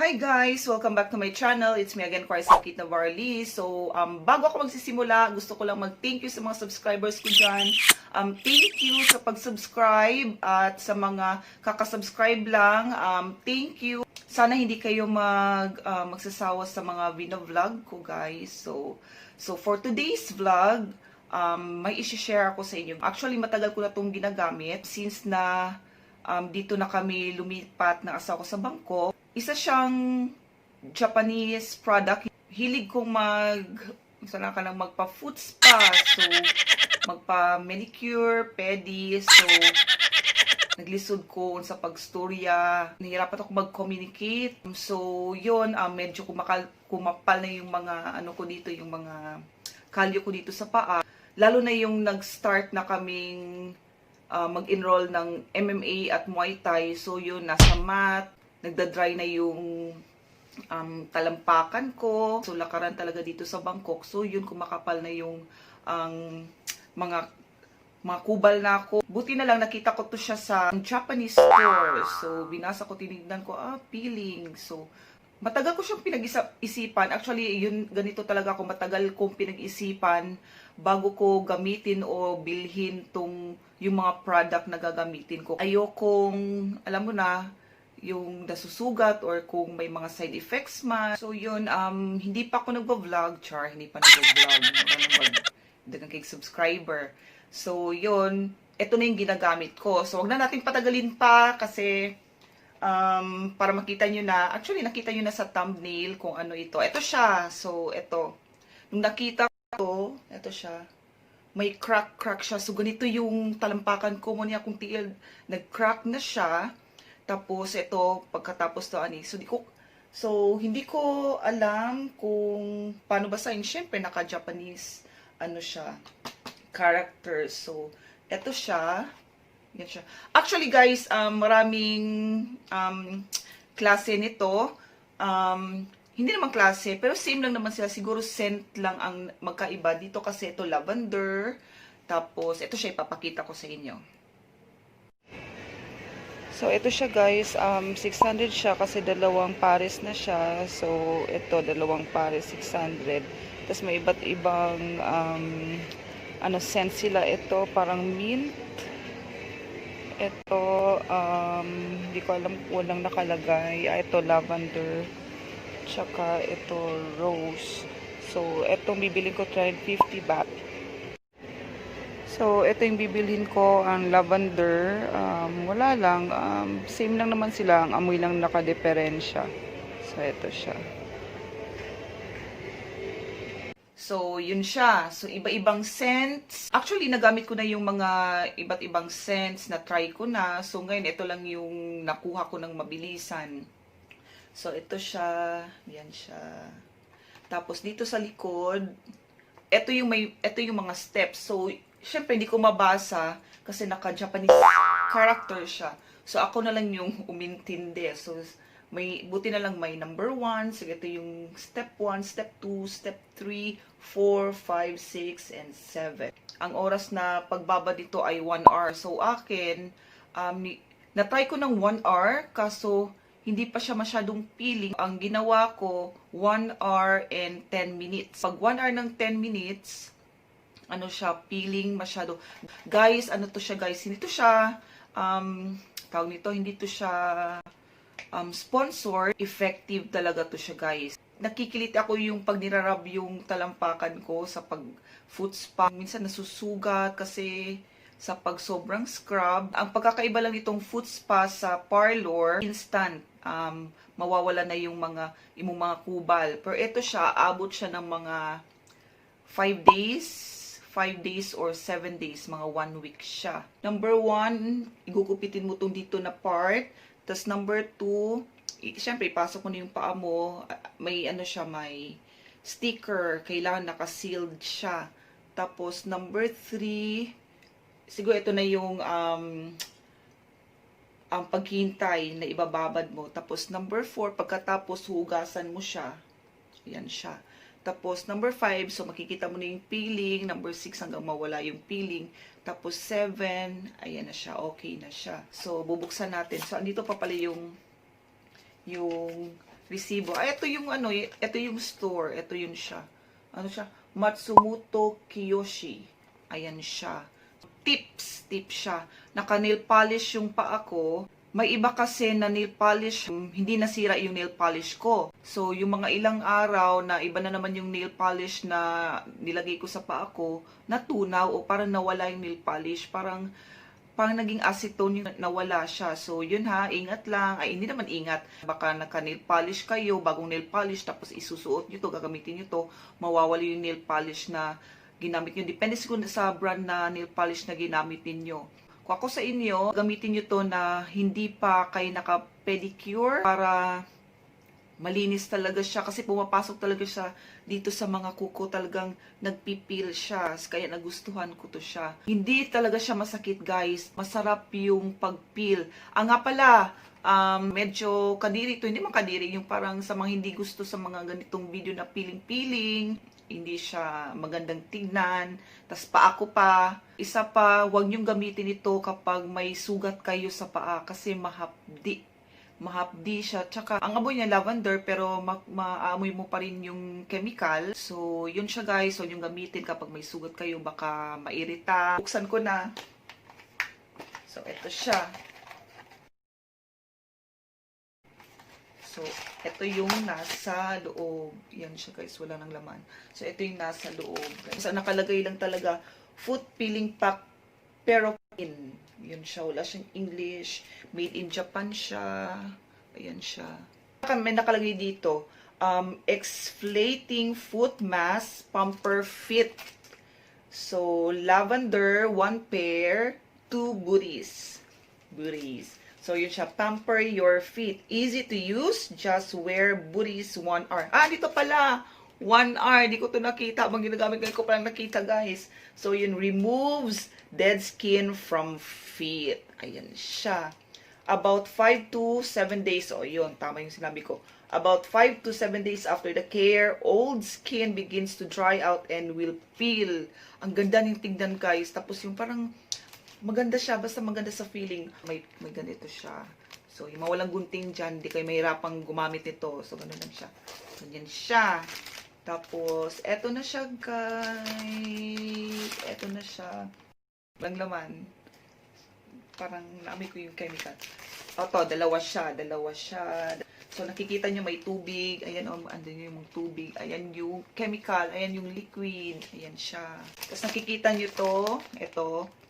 Hi guys! Welcome back to my channel. It's me again, Kit Navarrely. So, bago ako magsisimula, gusto ko lang mag-thank you sa mga subscribers ko dyan. Thank you sa pag-subscribe at sa mga kakasubscribe lang. Thank you. Sana hindi kayo magsasawa sa mga vlog ko guys. So for today's vlog, may isi-share ako sa inyo. Actually, matagal ko na itong ginagamit since na dito na kami lumipat ng asawa ko sa Bangkok. Isa siyang Japanese product. Hilig kong magpa-foot spa. So, magpa-manicure, pedi. So, naglisod ko sa pagstorya. Nahirapan ako mag-communicate. So, yun, medyo kumapal na yung mga, ko dito, yung mga kalyo ko dito sa paa. Lalo na yung nag-start na kaming mag-enroll ng MMA at Muay Thai. So, yun, nasa mat. Nagda-dry na yung talampakan ko. So, lakaran talaga dito sa Bangkok. So, yun, kumakapal na yung mga kubal na ako. Buti na lang, nakita ko to siya sa Japanese store. So, binasa ko, tinignan ko, peeling. So, matagal ko siyang pinag-isipan. Actually, yun, ganito talaga ako. Matagal kong pinag-isipan bago ko gamitin o bilhin yung mga product na gagamitin ko. Ayokong, alam mo na, yung nasusugat or kung may mga side effects man. So yun, hindi pa ako nagbo-vlog, hindi pa nagbo-vlog. Dagang kay subscriber. So yun, ito na yung ginagamit ko. So wag na natin patagalin pa kasi para makita nyo na, actually nakita nyo na sa thumbnail kung ano ito. Ito siya. So ito, nung nakita ko, ito siya. May crack siya. So ganito yung talampakan ko. Muna akong tiil, nag-crack na siya. Tapos, ito, pagkatapos to, so, hindi ko alam kung paano basahin. Siyempre, naka-Japanese, siya, character. So, ito siya. Yan siya. Actually, guys, maraming klase nito. Hindi naman klase, pero same lang naman sila. Siguro scent lang ang magkaiba. Dito kasi ito lavender. Tapos, ito siya, ipapakita ko sa inyo. So, ito siya guys, 600 siya kasi dalawang pares na siya. So, ito, dalawang pares, 600. Tapos, may iba't ibang, scent sila. Ito, parang mint. Ito, hindi ko alam kung walang nakalagay. Ito, lavender. Tsaka, ito, rose. So, itong bibilin ko, 350 baht. So, ito yung bibilhin ko, ang lavender. Wala lang. Same lang naman sila. Ang amoy lang nakadeferensya. So, ito siya. So, yun siya. So, iba-ibang scents. Actually, nagamit ko na yung mga iba't ibang scents na try ko na. So, ngayon, ito lang yung nakuha ko ng mabilisan. So, ito siya. Yan siya. Tapos, dito sa likod, ito yung mga steps. So, syempre, hindi ko mabasa kasi naka-Japanese character siya. So, ako na lang yung umintindi. So, buti na lang may number 1. So, ito yung step 1, step 2, step 3, 4, 5, 6, and 7. Ang oras na pagbaba dito ay 1 hour. So, akin, na-try ko ng 1 hour, kaso hindi pa siya masyadong peeling. Ang ginawa ko, 1 hour and 10 minutes. Pag 1 hour ng 10 minutes, peeling masyado. Guys, to siya guys? Hindi to siya, tawag nito, hindi to siya sponsor. Effective talaga to siya guys. Nakikilit ako yung pag nirarab yung talampakan ko sa pag-foot spa. Minsan nasusugat kasi sa pag sobrang scrub. Ang pagkakaiba lang itong foot spa sa parlor, instant. Mawawala na yung mga kubal. Pero ito siya, abot siya ng mga 5 days or 7 days, mga 1 week siya. Number 1, igugupitin mo tong dito na part. Tapos number 2, syempre ipasok mo na yung paa mo. May may sticker, kailangan naka-sealed siya. Tapos number 3, siguro ito na yung ang paghintay na ibababad mo. Tapos number 4, pagkatapos hugasan mo siya. Yan siya. Tapos, number 5, so makikita mo na yung peeling. Number 6, hanggang mawala yung peeling. Tapos, 7, ayan na siya. Okay na siya. So, bubuksan natin. So, andito pa pala yung resibo. Ay, ito yung ano, ito yung store. Ito yun siya. Ano siya? Matsumoto Kiyoshi. Ayan siya. Tips siya. Naka-nail polish yung paa ko. May iba kasi na nail polish, hindi nasira yung nail polish ko. So, yung mga ilang araw na iba na naman yung nail polish na nilagay ko sa paa ko, natunaw o parang nawala yung nail polish. Parang naging acetone yung nawala siya. So, yun ha, ingat lang. Ay, hindi naman ingat. Baka naka-nail polish kayo, bagong nail polish, tapos isusuot nyo to, gagamitin nyo to, mawawala yung nail polish na ginamit nyo. Depende siguro sa brand na nail polish na ginamit ninyo. Kung ako sa inyo, gamitin nyo to na hindi pa kayo naka-pedicure para malinis talaga siya. Kasi pumapasok talaga siya dito sa mga kuko. Talagang nagpipil siya. Kaya nagustuhan ko to siya. Hindi talaga siya masakit, guys. Masarap yung pagpil. Nga pala, medyo kadiri to. Hindi man kadiri. Yung parang sa mga hindi gusto sa mga ganitong video na piling-piling. Hindi siya magandang tignan. Tas paa ko pa. Isa pa, huwag niyong gamitin ito kapag may sugat kayo sa paa kasi mahapdi. Mahapdi siya. Tsaka, ang amoy niya lavender pero maamoy mo pa rin yung chemical. So, yun siya guys. Huwag niyong gamitin kapag may sugat kayo. Baka mairita. Buksan ko na. So, ito siya. So, ito yung nasa loob. Yan siya guys, wala nang laman. So, ito yung nasa loob. So, nakalagay lang talaga, foot peeling pack, pero in. Yun siya, wala siyang English. Made in Japan siya. Ayan siya. May nakalagay dito, exfoliating foot mask, pumper fit. So, lavender, 1 pair, 2 booties. So, yun siya. Pamper your feet. Easy to use. Just wear booties 1 hour. Dito pala. 1 hour. Di ko to nakita. Habang ginagamit ko pala nakita, guys. So, yun. Removes dead skin from feet. Ayan siya. About 5 to 7 days. O, yun. Tama yung sinabi ko. About 5 to 7 days after the care, old skin begins to dry out and will peel. Ang ganda ng tignan, guys. Tapos yung parang maganda siya, basta maganda sa feeling. May ganito siya. So, yung mawalang gunting dyan, di kayo mahirapang gumamit nito. So, ganun lang siya. Ganyan siya. Tapos, eto na siya, guys. Eto na siya. Walang laman. Parang naamoy ko yung chemical. Ito, dalawa siya. So, nakikita nyo may tubig. Ayan, andun yung tubig. Ayan yung chemical. Ayan yung liquid. Ayan siya. Tapos nakikita nyo to.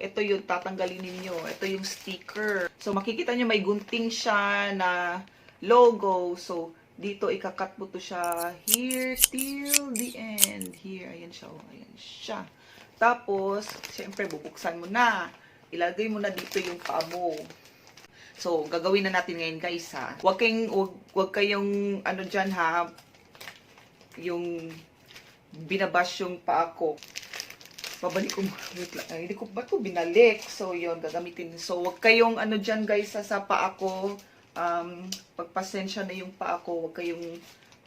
Ito yung tatanggalin ninyo. Ito yung sticker. So, makikita nyo may gunting siya na logo. So, dito ikakat mo to siya here till the end. Here. Ayan siya. Ayan siya. Tapos, siyempre, bubuksan mo na. Ilagay mo na dito yung paa mo. So, gagawin na natin ngayon, guys, ha. Huwag kayong ano dyan, ha. Yung binabash yung paa ko. Babalik ko. Ay, hindi ko, ba't ko binalik? So, yun, gagamitin. So, huwag kayong ano dyan, guys, sa paa ko. Pagpasensya na yung paa ko. Huwag kayong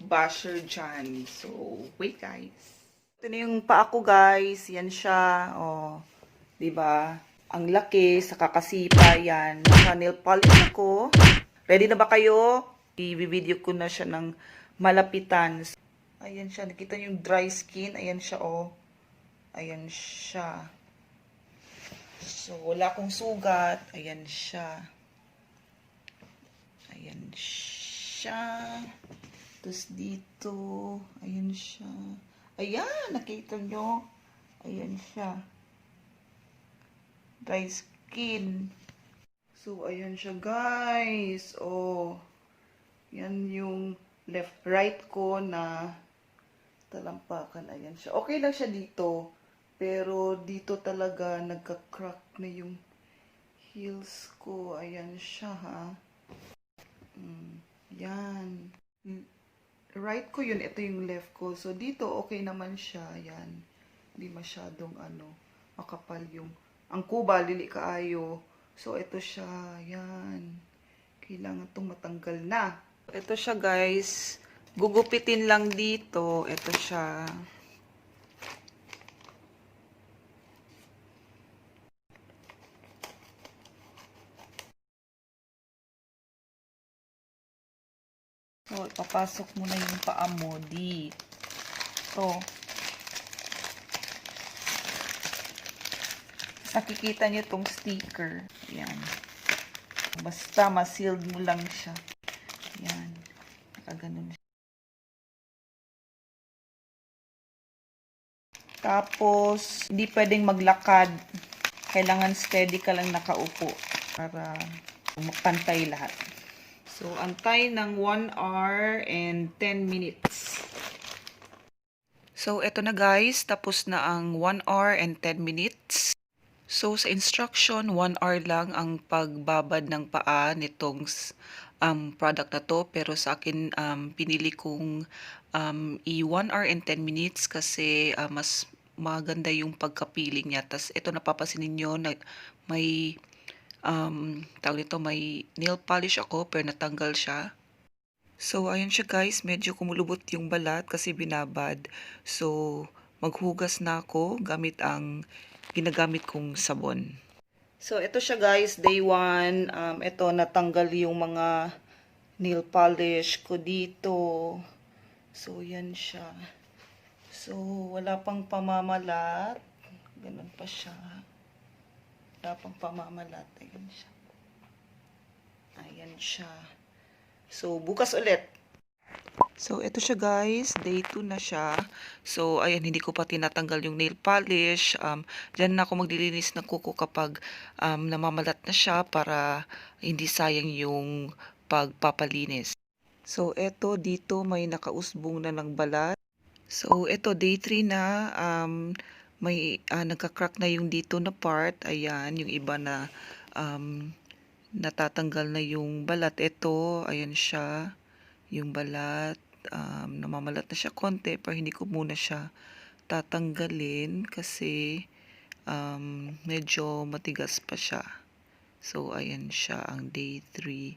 basher dyan. So, wait, guys. Ito na yung paa ko, guys. Yan siya. Oh, diba? Ang laki, sa kakasipa, yan. Naka-nail polish ako. Ready na ba kayo? I-video ko na siya ng malapitan. Ayan siya. Nakita niyo yung dry skin. Ayan siya, oh. Ayan siya. So, wala akong sugat. Ayan siya. Ayan siya. Tapos dito. Ayan siya. Ayan, nakita nyo. Ayan siya. Dry skin. So, ayan siya, guys. Oh, yan yung right ko na talampakan. Ayan siya. Okay lang siya dito. Pero, dito talaga nagka-crack na yung heels ko. Ayan siya, ha. Yan. Right ko yun. Ito yung left ko. So, dito, okay naman siya. Ayan. Hindi masyadong, makapal yung ang kuba, lili kaayo. So, ito siya. Yan. Kailangan itong matanggal na. Ito siya, guys. Gugupitin lang dito. Ito siya. So, ipapasok mo na yung paa mo dito. Nakikita niyo tong sticker. Ayan. Basta ma-sealed mo lang siya. Ayan. Nakaganon siya. Tapos, hindi pwedeng maglakad. Kailangan steady ka lang nakaupo para mapantay lahat. So, antay ng 1 hour and 10 minutes. So, eto na guys. Tapos na ang 1 hour and 10 minutes. So, sa instruction, 1 hour lang ang pagbabad ng paa nitong product na to. Pero sa akin, pinili kong i-1 hour and 10 minutes kasi mas maganda yung pagkapiling niya. Tapos, ito napapansin ninyo na may tawag nito, may nail polish ako pero natanggal siya. So, ayun siya guys, medyo kumulubot yung balat kasi binabad. So, maghugas na ako gamit ang ginagamit kong sabon. So, ito siya guys, day 1. Ito, natanggal yung mga nail polish ko dito. So, yan siya. So, wala pang pamamalat. Ganun pa siya. Wala pang pamamalat. Ayan siya. Ayan siya. So, bukas ulit. So, ito siya guys. Day 2 na siya. So, ayan, hindi ko pa tinatanggal yung nail polish. Diyan na ako maglilinis ng kuko kapag namamalat na siya para hindi sayang yung pagpapalinis. So, ito dito may nakausbong na ng balat. So, ito day 3 na. May nagka-crack na yung dito na part. Ayan, yung iba na natatanggal na yung balat. Ito, ayan siya. Yung balat. Namamalat na siya konti. Pero hindi ko muna siya tatanggalin kasi medyo matigas pa siya. So, ayan siya ang day 3.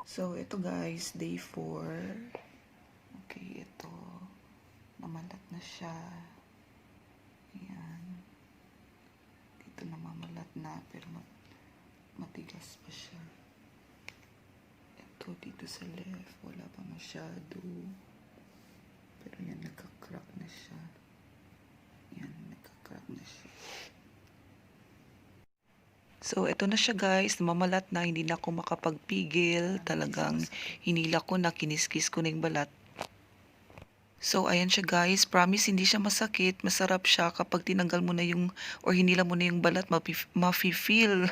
So, ito guys, day 4. Okay, ito. Namalat na siya. Ayan. Dito namamalat na pero matigas pa siya. Ito dito sa left, wala pa masyado. Pero yan, nagka-crack na siya. Yan, nagka-crack na siya. So, ito na siya guys. Namamalat na, hindi na ako makapagpigil. Talagang hinila ko na, kiniskis ko na yung balat. So, ayan siya guys. Promise, hindi siya masakit. Masarap siya kapag tinanggal mo na yung, or hinila mo na yung balat, mafe-feel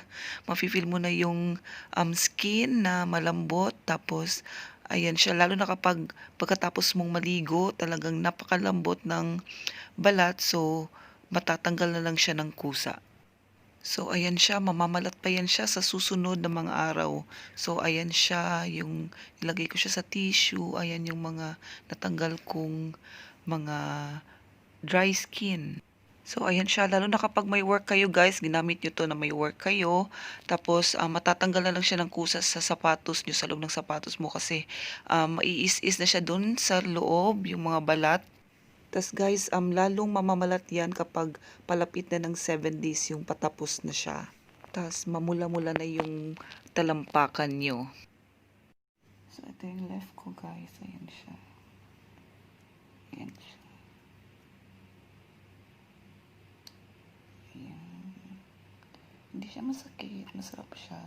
mo na yung skin na malambot. Tapos, ayan siya. Lalo na kapag pagkatapos mong maligo, talagang napakalambot ng balat. So, matatanggal na lang siya ng kusa. So, ayan siya, mamamalat pa yan siya sa susunod na mga araw. So, ayan siya, yung nilagay ko siya sa tissue, ayan yung mga natanggal kong mga dry skin. So, ayan siya, lalo na kapag may work kayo guys, ginamit nyo to na may work kayo. Tapos, matatanggal na lang siya ng kusa sa sapatos nyo, sa loob ng sapatos mo kasi maiis-is na siya dun sa loob, yung mga balat. Tas guys, lalong mamamalat yan kapag palapit na ng 7 days yung patapos na siya. Tas mamula-mula na yung talampakan nyo. So, ito yung left ko guys. Ayan siya. Ayan siya. Ayan. Hindi siya masakit. Masarap siya.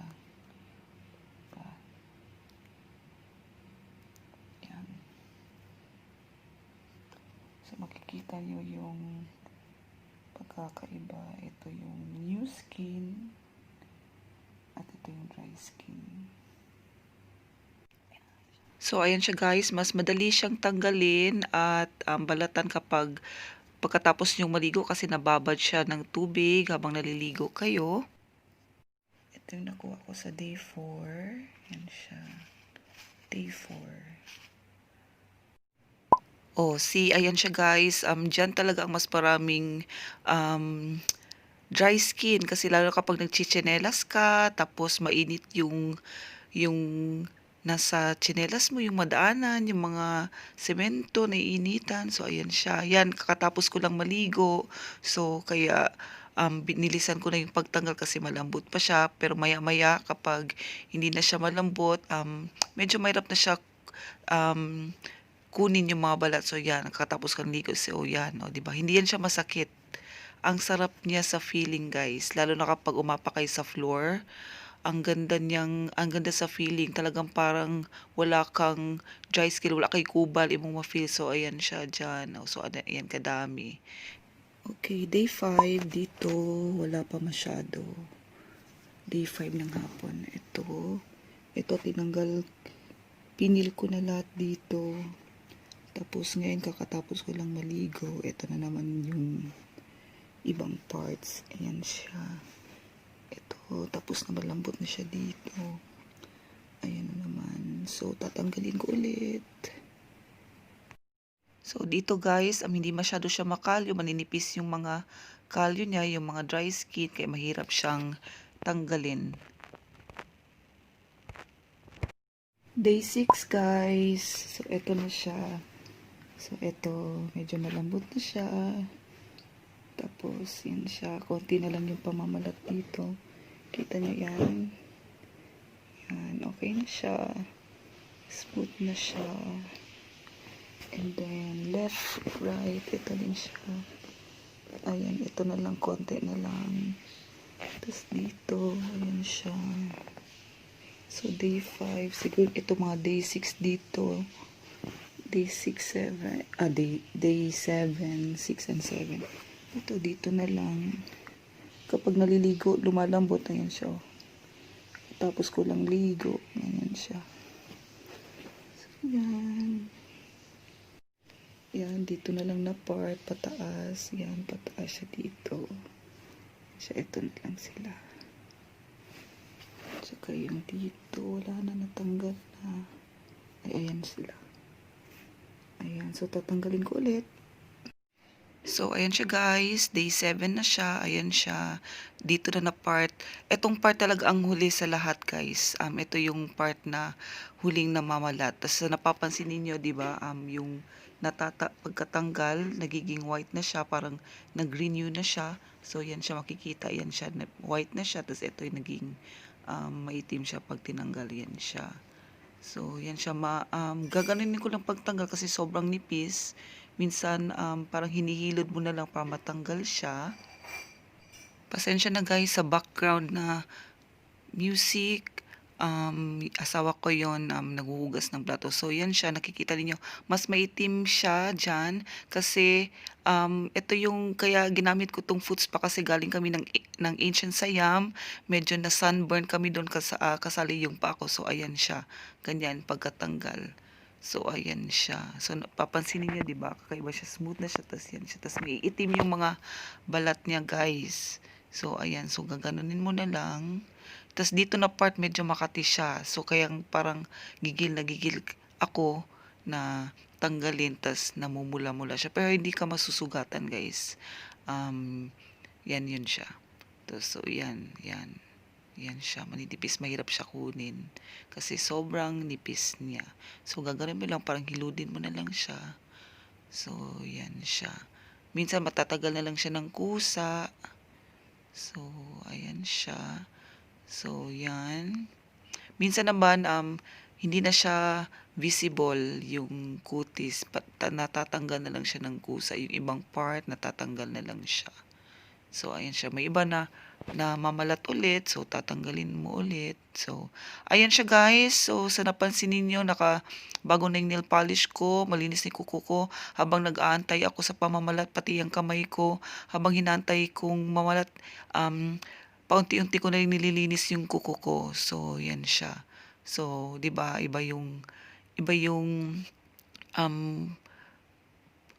Makikita nyo yung pagkakaiba. Ito yung new skin at ito yung dry skin. So, ayan siya guys. Mas madali siyang tanggalin at balatan kapag pagkatapos nyong maligo kasi nababad siya ng tubig habang naliligo kayo. Ito yung nakuha ko sa day 4. Ayan siya. Day 4. Oh, ayan siya guys. Diyan talaga ang mas maraming dry skin kasi lalo kapag nagchichinelas ka, tapos mainit yung nasa chinelas mo, yung madaanan, yung mga semento, naiinitan. So, ayan siya. Yan, kakatapos ko lang maligo. So, kaya binilisan ko na yung pagtanggal kasi malambot pa siya. Pero maya-maya kapag hindi na siya malambot, medyo mahirap na siya kunin yung mga balat. So yan, katapos kang ligo. So yan, o, diba? Hindi yan siya masakit. Ang sarap niya sa feeling, guys. Lalo na kapag umapa kayo sa floor. Ang ganda sa feeling. Talagang parang wala kang dry skin, wala kay kubal, imong ma-feel. So ayan siya dyan. So ayan, kadami. Okay, day 5 dito. Wala pa masyado. Day 5 ng hapon. Ito tinanggal, pinil ko na lahat dito. Tapos ngayon kakatapos ko lang maligo. Ito na naman yung ibang parts. Ayan siya. Ito, tapos na malambot na siya dito. Ayan na naman. So tatanggalin ko ulit. So dito guys, hindi masyado siya makalyo, maninipis yung mga kalyo niya, yung mga dry skin, kaya mahirap siyang tanggalin. Day 6 guys. So eto na siya. So eto, medyo malambot na siya. Tapos yan siya, konti na lang yung pamamalat dito. Kita nyo yan. Yan, okay na siya. Smooth na siya. And then left, right, ito din siya. Ayan, ito na lang, konti na lang. Tapos dito, ayan siya. So day 5, siguro ito mga day 6 dito. Day 6, 7, day 7, 6 and 7. Ito, dito na lang. Kapag naliligo, lumalambot na yan siya. Tapos ko lang ligo, ganyan siya. So, yan. Yan, dito na lang na part, pataas. Yan, pataas siya dito. Siya, ito na lang sila. Tsaka yung dito, wala na, natanggal na. Ay, ayan sila. Ayan, so tatanggalin ko ulit. So, ayan siya guys. Day 7 na siya. Ayan siya. Dito na part. Etong part talaga ang huli sa lahat guys. Ito yung part na huling namamalat. Tapos napapansin niyo, di ba? Yung pagkatanggal, nagiging white na siya. Parang nag-renew na siya. So, yan siya makikita. Yan siya. White na siya. Tapos ito yung naging maitim siya pag tinanggal. Yan siya. So, yan siya. Gaganunin ko lang pagtanggal kasi sobrang nipis. Minsan, parang hinihilod mo na lang para matanggal siya. Pasensya na guys sa background na music. Asawa ko yon naghuhugas ng plato. So, yan siya. Nakikita niyo mas maitim siya dyan. Kasi, ito yung, kaya ginamit ko tong foods pa kasi galing kami ng Ancient Siam. Medyo na sunburn kami doon kasali yung pa ako. So, ayan siya. Ganyan, pagkatanggal. So, ayan siya. So, papansinin niyo, di ba? Kakaiba siya. Smooth na siya. Tapos, yan siya. Tapos, may itim yung mga balat niya, guys. So, ayan. So, gaganunin mo na lang. Tapos, dito na part, medyo makati siya. So, kaya parang gigil na gigil ako na tanggalin. Tapos, namumula-mula siya. Pero, hindi ka masusugatan, guys. Yan yun siya. Tapos, so, yan. Yan. Yan siya, manitipis, mahirap siya kunin. Kasi sobrang nipis niya. So, gagawin mo lang, parang hiludin mo na lang siya. So, yan siya. Minsan, matatagal na lang siya ng kusa. So, ayan siya. So, yan. Minsan naman, hindi na siya visible yung kutis. Natatanggal na lang siya ng kusa. Yung ibang part, natatanggal na lang siya. So, ayan siya. May iba na mamalat ulit. So, tatanggalin mo ulit. So, ayan siya guys. So, sa napansin ninyo, bago na yung nail polish ko, malinis ni kuko ko. Habang nag-aantay ako sa pamamalat, pati yung kamay ko. Habang hinantay kong mamalat, paunti-unti ko na rin nililinis yung kuko ko. So, yan siya. So, 'di ba, iba yung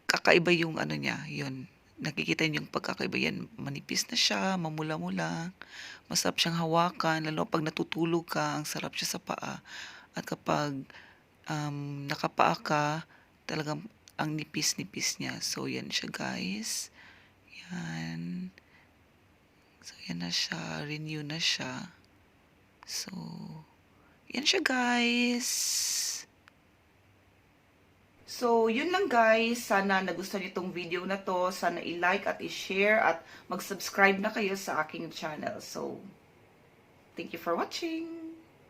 kakaiba yung ano niya, yun. Nakikita niyo yung pagkakaiba yan, manipis na siya, mamula-mula. Masarap siyang hawakan, lalo pag natutulog ka, ang sarap siya sa paa. At kapag nakapaa ka, talagang ang nipis-nipis niya. So, yan siya guys. Yan. So, yan na siya. Renew na siya. So, yan siya guys. So, yun lang guys. Sana nagustuhan niyo itong video na to. Sana i-like at i-share at mag-subscribe na kayo sa aking channel. So, thank you for watching.